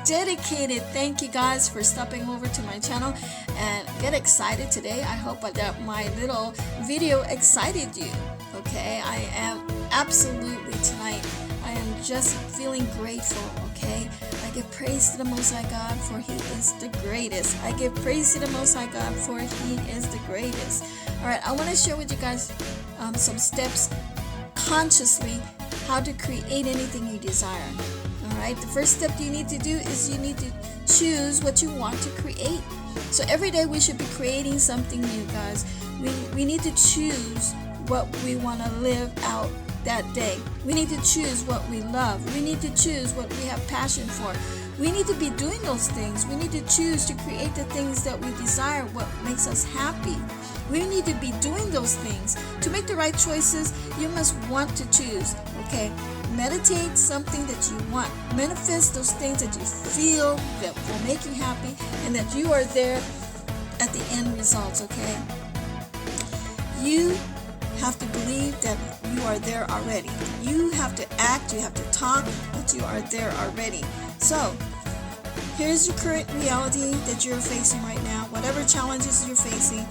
dedicated thank you guys for stopping over to my channel, and get excited today. I hope that my little video excited you. Okay, I am absolutely tonight. I am just feeling grateful. Okay, I give praise to the Most High God, for He is the greatest. I give praise to the Most High God, for He is the greatest. All right, I want to share with you guys some steps consciously how to create anything you desire. All right, the first step you need to do is you need to choose what you want to create. So every day we should be creating something new, guys. We need to choose what we want to live out that day. We need to choose what we love. We need to choose what we have passion for. We need to be doing those things. We need to choose to create the things that we desire, what makes us happy. We need to be doing those things. To make the right choices, you must want to choose. Okay, meditate something that you want. Manifest those things that you feel that will make you happy, and that you are there at the end results. Okay, you have to believe that you are there already. You have to act, you have to talk, that you are there already. So here's your current reality that you're facing right now, whatever challenges you're facing,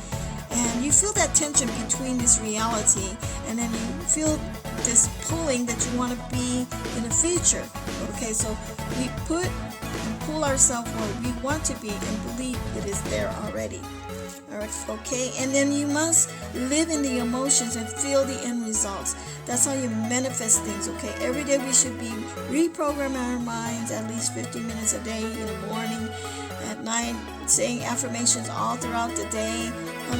and you feel that tension between this reality, and then you feel this pulling that you want to be in the future. Okay, so we put and pull ourselves where we want to be and believe it is there already. Alright, okay, and then you must live in the emotions and feel the end results. That's how you manifest things. Okay, every day we should be reprogramming our minds at least 15 minutes a day, in the morning, at night, saying affirmations all throughout the day,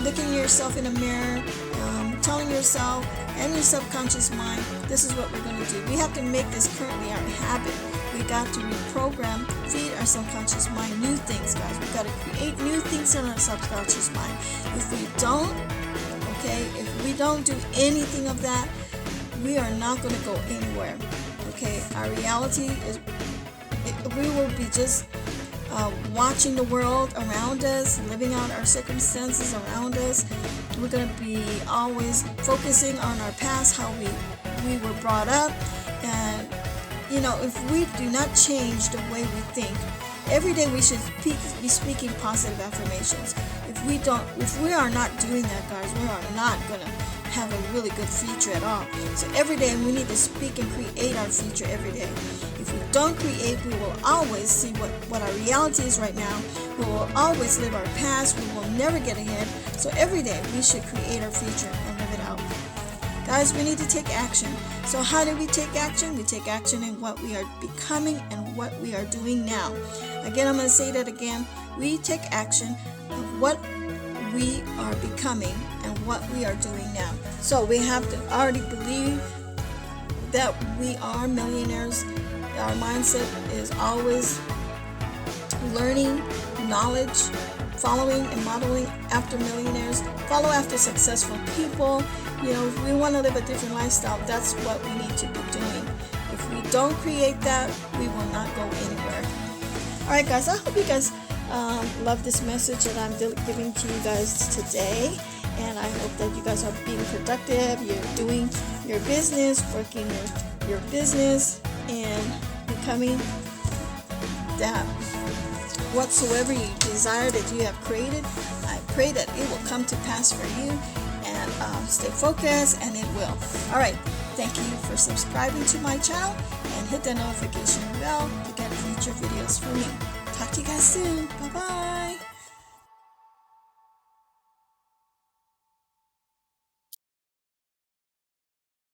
looking yourself in the mirror, telling yourself and your subconscious mind, this is what we're going to do. We have to make this currently our habit. We got to reprogram, feed our subconscious mind new things, guys. We got to create new things in our subconscious mind. If we don't, okay, if we don't do anything of that, we are not going to go anywhere. Okay, our reality is, we will be just watching the world around us, living out our circumstances around us. We're going to be always focusing on our past, how we were brought up, and you know, if we do not change the way we think, every day we should be speaking positive affirmations. If we are not doing that, guys, we are not going to have a really good future at all. So every day we need to speak and create our future every day. If we don't create, we will always see what our reality is right now. We will always live our past. We will never get ahead. So every day we should create our future and live it out. Guys, we need to take action. So how do we take action? We take action in what we are becoming and what we are doing now. Again, I'm going to say that again. We take action of what we are becoming and what we are doing now. So we have to already believe that we are millionaires. Our mindset is always learning, knowledge, following and modeling after millionaires, follow after successful people. You know, if we want to live a different lifestyle, that's what we need to be doing. If we don't create that, we will not go anywhere. Alright guys, I hope you guys love this message that I'm giving to you guys today, and I hope that you guys are being productive, you're doing your business, working your business, and becoming that whatsoever you desire that you have created. I pray that it will come to pass for you, and stay focused, and it will. Alright, thank you for subscribing to my channel, and hit the notification bell to get future videos from me. Talk to you guys soon. Bye bye.